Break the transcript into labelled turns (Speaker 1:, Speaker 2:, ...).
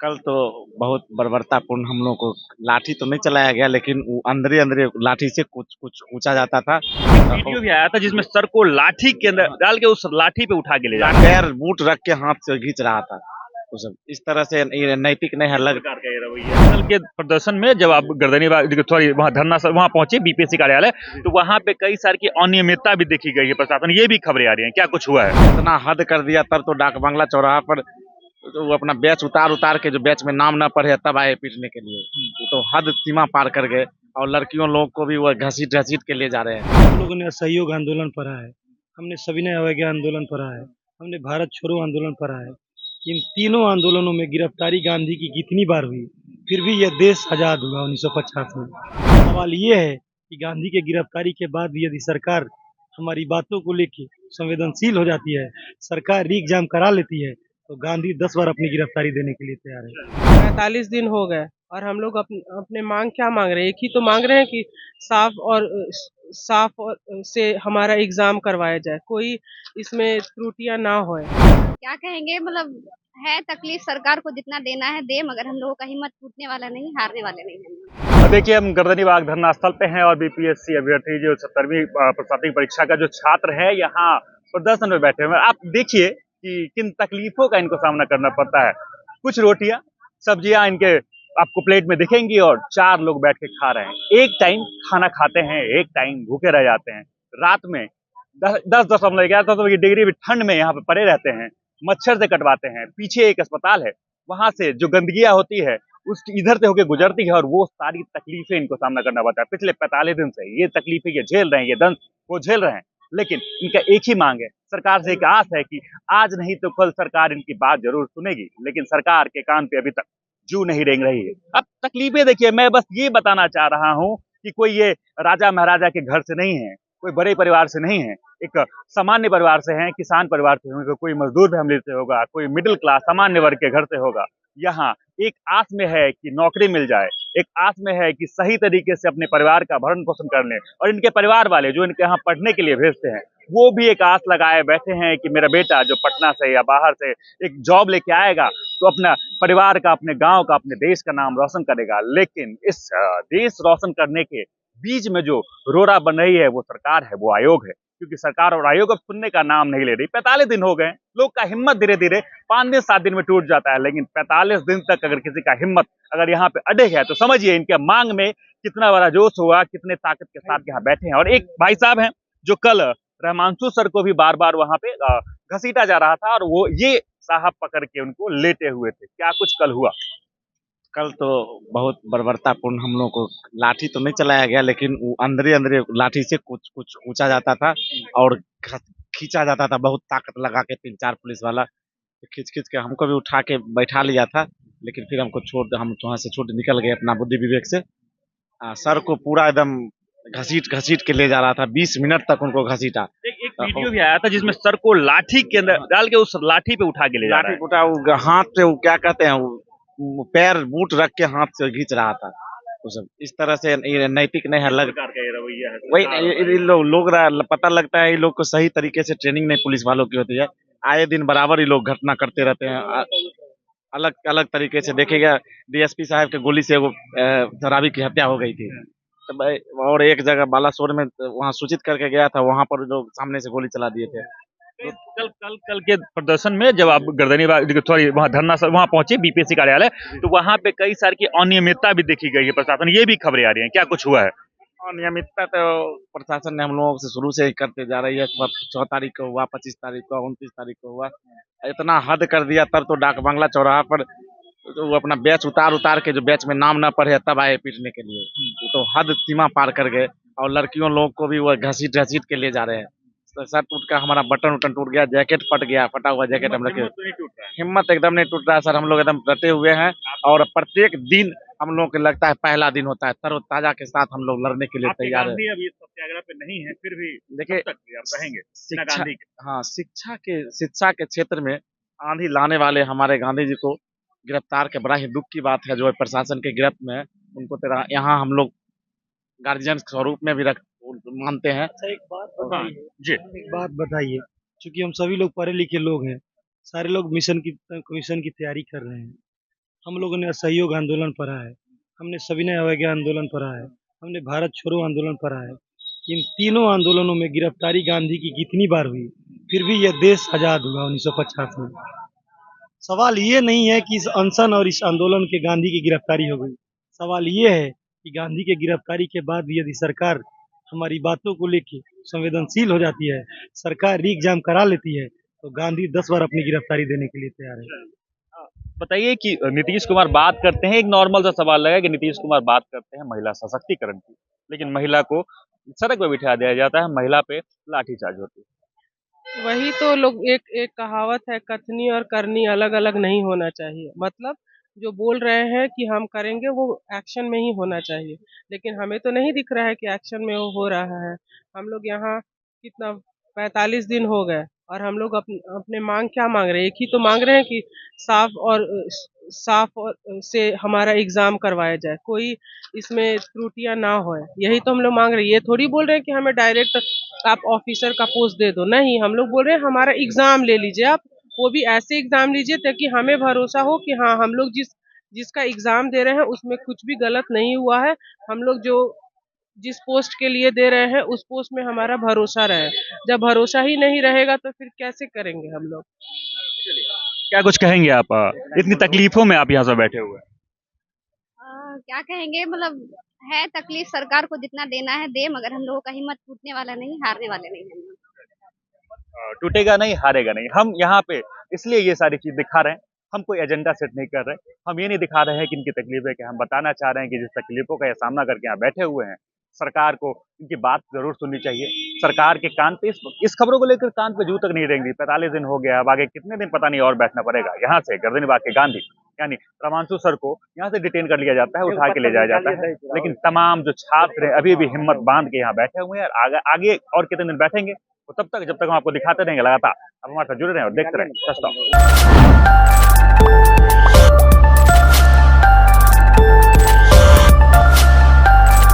Speaker 1: कल तो बहुत बर्बरतापूर्ण हम लोग को लाठी तो नहीं चलाया गया, लेकिन वो अंदरे अंदरे लाठी से कुछ कुछ पूछा जाता था।
Speaker 2: वीडियो भी आया था जिसमें सर को लाठी के अंदर डाल के उस लाठी पे उठा के ले जा रहा
Speaker 1: पैर बूट रख के हाथ से खींच रहा था। वो सब इस तरह से ये नैतिक नहीं है। अलग
Speaker 2: प्रकार का ये रवैया। कल के प्रदर्शन में जब आप गर्दनीबाग सॉरी वहाँ धरना वहाँ पहुंचे बीपीएससी कार्यालय, तो वहाँ पे कई सारी की अनियमितता भी देखी गई है। प्रशासन ये भी खबरें आ रही हैं, क्या कुछ हुआ है?
Speaker 1: इतना हद कर दिया, तब तो डाक बंगला चौराहा पर तो वो अपना बैच उतार उतार के, जो बैच में नाम न पढ़े तब आए पीटने के लिए। वो तो हद सीमा पार कर गए, और लड़कियों लोग को भी वो घसीट घसीट के ले जा रहे हैं।
Speaker 3: हम लोगों ने असहयोग आंदोलन पढ़ा है, हमने सविनय अवज्ञा आंदोलन पढ़ा है, हमने भारत छोड़ो आंदोलन पढ़ा है। इन तीनों आंदोलनों में गिरफ्तारी गांधी की कितनी बार हुई, फिर भी यह देश आजाद हुआ 1950 में। सवाल ये है कि गांधी के गिरफ्तारी के बाद भी यदि सरकार हमारी बातों को लेकर संवेदनशील हो जाती है, सरकार री एग्जाम करा लेती है, तो गांधी 10 बार अपनी गिरफ्तारी देने के लिए तैयार है।
Speaker 4: 45 दिन हो गए और हम लोग अपने मांग क्या मांग रहे हैं? एक ही तो मांग रहे हैं कि साफ और से हमारा एग्जाम करवाया जाए, कोई इसमें त्रुटियां ना होए।
Speaker 5: क्या कहेंगे, मतलब है तकलीफ, सरकार को जितना देना है दे, मगर हम लोगों का हिम्मत टूटने वाला नहीं, हारने वाले नहीं हैं।
Speaker 2: देखिए, हम गर्दनीबाग धरना स्थल पे हैं और बीपीएससी अभ्यर्थी जो 70वीं प्राथमिक परीक्षा का जो छात्र है यहाँ प्रदर्शन में बैठे हुए हैं। आप देखिए कि किन तकलीफों का इनको सामना करना पड़ता है। कुछ रोटियां सब्जियां इनके आपको प्लेट में दिखेंगी और 4 लोग बैठ के खा रहे हैं। एक टाइम खाना खाते हैं, एक टाइम भूखे रह जाते हैं। रात में 10.11 डिग्री ठंड में यहाँ पे पड़े रहते हैं, मच्छर से कटवाते हैं। पीछे एक अस्पताल है, वहां से जो गंदगियां होती है उसकी इधर से होकर गुजरती है, और वो सारी तकलीफें इनको सामना करना पड़ता है। पिछले 45 दिन से ये तकलीफें ये झेल रहे हैं, ये दंश वो झेल रहे हैं। लेकिन इनका एक ही मांग है, सरकार से एक आस है कि आज नहीं तो कल सरकार इनकी बात जरूर सुनेगी। लेकिन सरकार के कान पे अभी तक जू नहीं रेंग रही है। अब तकलीफें देखिए, मैं बस ये बताना चाह रहा हूँ कि कोई ये राजा महाराजा के घर से नहीं है, कोई बड़े परिवार से नहीं है, एक सामान्य परिवार से हैं, किसान परिवार से होंगे, कोई मजदूर फैमिली से होगा, कोई मिडिल क्लास सामान्य वर्ग के घर से होगा। यहाँ एक आस में है कि नौकरी मिल जाए, एक आस में है कि सही तरीके से अपने परिवार का भरण पोषण कर लें, और इनके परिवार वाले जो इनके यहाँ पढ़ने के लिए भेजते हैं वो भी एक आस लगाए बैठे हैं कि मेरा बेटा जो पटना से या बाहर से एक जॉब लेके आएगा तो अपना परिवार का, अपने गांव का, अपने देश का नाम रोशन करेगा। लेकिन इस देश रोशन करने के बीच में जो रोड़ा बन रही है वो सरकार है, वो आयोग है। क्योंकि सरकार और आयोग अब सुनने का नाम नहीं ले रही। 45 दिन हो गए, लोग का हिम्मत धीरे धीरे 5 दिन 7 दिन में टूट जाता है, लेकिन 45 दिन तक अगर किसी का हिम्मत अगर यहाँ पे अड़े है तो समझिए इनके मांग में कितना बड़ा जोश होगा, कितने ताकत के साथ यहाँ बैठे हैं। और एक भाई साहब हैं जो कल रहमांशु सर को भी बार बार वहां पे घसीटा जा रहा था, और वो ये साहब पकड़ के उनको लेटे हुए थे। क्या कुछ कल हुआ?
Speaker 1: कल तो बहुत बर्बरतापूर्ण हम लोग को लाठी तो नहीं चलाया गया, लेकिन वो अंदरे अंदरे लाठी से कुछ कुछ पूछा जाता था और खींचा जाता था। बहुत ताकत लगा के 3-4 पुलिस वाला खींच खींच के हमको भी उठा के बैठा लिया था। लेकिन फिर हम वहाँ से छूट निकल गए अपना बुद्धि विवेक से। सर को पूरा एकदम घसीट घसीट के ले जा रहा था, 20 मिनट तक उनको घसीटा।
Speaker 2: एक वीडियो भी आया था जिसमें सर को लाठी के अंदर डाल के उस लाठी पे उठा के ले जा रहा है।
Speaker 1: लाठी उठा, वो हाथ से वो क्या कहते हैं, वो पैर बूट रख के हाथ से खींच रहा था। वो सब इस तरह से ये नैतिक नहीं है। अलग
Speaker 2: प्रकार का ये रवैया है।
Speaker 1: वही लोग पता लगता है ये लोग को सही तरीके से ट्रेनिंग नहीं पुलिस वालों की होती है। आए दिन बराबर ये लोग घटना करते रहते हैं। अलग अलग तरीके से देखेगा, डीएसपी साहब के गोली से वो शराबी की हत्या हो गई थी। और एक जगह बालासोर में वहाँ सूचित करके गया था, वहाँ पर लोग सामने से गोली चला दिए थे।
Speaker 2: कल के प्रदर्शन में जब आप गर्दनीबाग सॉरी वहाँ धरना वहाँ पहुंचे बीपीएससी कार्यालय, तो वहाँ पे कई सारी की अनियमितता भी देखी गई है। प्रशासन ये भी खबरें आ रही हैं, क्या कुछ हुआ है?
Speaker 1: अनियमितता तो प्रशासन ने हम लोगों से शुरू से ही करते जा रही है। 6 तारीख को हुआ, 25 तारीख को, 29 तारीख को हुआ। इतना हद कर दिया, तब तो डाक बंगला चौराहा पर तो वो अपना बैच उतार उतार के, जो बैच में नाम न पढ़े तब आए पीटने के लिए। वो तो हद सीमा पार कर गए, और लड़कियों लोग को भी वो घसीट घसीट के ले जा रहे हैं। सर टूट का, हमारा बटन उटन टूट गया, जैकेट फट गया, फटा हुआ जैकेट हम रखे। हिम्मत एकदम नहीं टूट रहा है सर, हम लोग एकदम डटे हुए हैं। और प्रत्येक दिन हम लोग को लगता है पहला दिन होता है, तरोताजा के साथ हम लोग लड़ने के लिए तैयार है।
Speaker 2: अभी सत्याग्रह पे नहीं है, फिर भी
Speaker 1: देखिए,
Speaker 2: कब तक आप रहेंगे बिना
Speaker 1: शिक्षा,
Speaker 2: गांधी के?
Speaker 1: हाँ, शिक्षा के क्षेत्र में आंधी लाने वाले हमारे गांधी जी को गिरफ्तार के बड़ा ही दुख की बात है, जो प्रशासन के गिरफ्त में है। उनको तेरा यहाँ हम लोग गार्जियन स्वरूप में भी मानते हैं।
Speaker 3: अच्छा, एक बात बताइए
Speaker 2: जी।
Speaker 3: एक बात बताइए, क्योंकि हम सभी लोग पढ़े लिखे लोग हैं, सारे लोग मिशन की तैयारी कर रहे हैं। हम लोगों ने असहयोग आंदोलन पढ़ा है, हमने सविनय अवज्ञा आंदोलन पढ़ा है, हमने भारत छोड़ो आंदोलन पढ़ा है। इन तीनों आंदोलनों में गिरफ्तारी गांधी की कितनी बार हुई, फिर भी यह देश आजाद हुआ 1950 में। सवाल ये नहीं है कि इस अनशन और इस आंदोलन के गांधी की गिरफ्तारी हो गई। सवाल ये है कि गांधी के गिरफ्तारी के बाद भी यदि सरकार हमारी बातों को लेके संवेदनशील हो जाती है, सरकार री एग्जाम करा लेती है, तो गांधी 10 बार अपनी गिरफ्तारी देने के लिए तैयार है।
Speaker 2: बताइए कि नीतीश कुमार बात करते हैं, एक नॉर्मल सा सवाल लगा कि नीतीश कुमार बात करते हैं महिला सशक्तिकरण की, लेकिन महिला को सड़क पर बिठा दिया जाता है, महिला पे लाठीचार्ज होती है।
Speaker 4: वही तो लोग एक एक कहावत है, कथनी और करनी अलग अलग नहीं होना चाहिए। मतलब जो बोल रहे हैं कि हम करेंगे वो एक्शन में ही होना चाहिए, लेकिन हमें तो नहीं दिख रहा है कि एक्शन में वो हो रहा है। हम लोग यहाँ कितना 45 दिन हो गए और हम लोग अपने मांग क्या मांग रहे हैं? एक ही तो मांग रहे हैं कि साफ और से हमारा एग्जाम करवाया जाए, कोई इसमें त्रुटियां ना होए। यही तो हम लोग मांग रहे हैं। ये थोड़ी बोल रहे हैं कि हमें डायरेक्ट आप ऑफिसर का पोस्ट दे दो। नहीं, हम लोग बोल रहे हैं हमारा एग्जाम ले लीजिए आप, वो भी ऐसे एग्जाम लीजिए ताकि हमें भरोसा हो कि हाँ, हम लोग जिसका एग्जाम दे रहे हैं उसमें कुछ भी गलत नहीं हुआ है। हम लोग जिस पोस्ट के लिए दे रहे हैं उस पोस्ट में हमारा भरोसा रहे। जब भरोसा ही नहीं रहेगा तो फिर कैसे करेंगे हम लोग?
Speaker 2: क्या कुछ कहेंगे आप? इतनी तकलीफों में आप यहाँ से बैठे हुए हैं।
Speaker 5: क्या कहेंगे, मतलब है तकलीफ, सरकार को जितना देना है दे, मगर हम लोगों का हिम्मत टूटने वाला नहीं, हारने वाले नहीं हम लोग।
Speaker 2: टूटेगा नहीं, हारेगा नहीं। हम यहाँ पे इसलिए ये सारी चीज दिखा रहे हैं, हम कोई एजेंडा सेट नहीं कर रहे। हम ये नहीं दिखा रहे हैं कि इनकी तकलीफ है, कि हम बताना चाह रहे हैं कि जिस तकलीफों का ये सामना करके यहाँ बैठे हुए हैं, सरकार को इनकी बात जरूर सुननी चाहिए। सरकार के कान पे इस खबरों को लेकर कान पे जू तक नहीं रहेंगी। 45 दिन हो गया, अब आगे कितने दिन पता नहीं और बैठना पड़ेगा। यहाँ से गर्दनीबाग के गांधी यानी रमांशु सर को यहाँ से डिटेन कर लिया जाता है, उठा के ले जाया जाता है, लेकिन तमाम जो छात्र हैं अभी भी हिम्मत बांध के यहाँ बैठे हुए हैं। और आगे और कितने दिन बैठेंगे तो तब तक, जब तक हम आपको दिखाते रहेंगे लगातार। आप हमारे साथ जुड़े रहें और देखते रहें सच टॉक।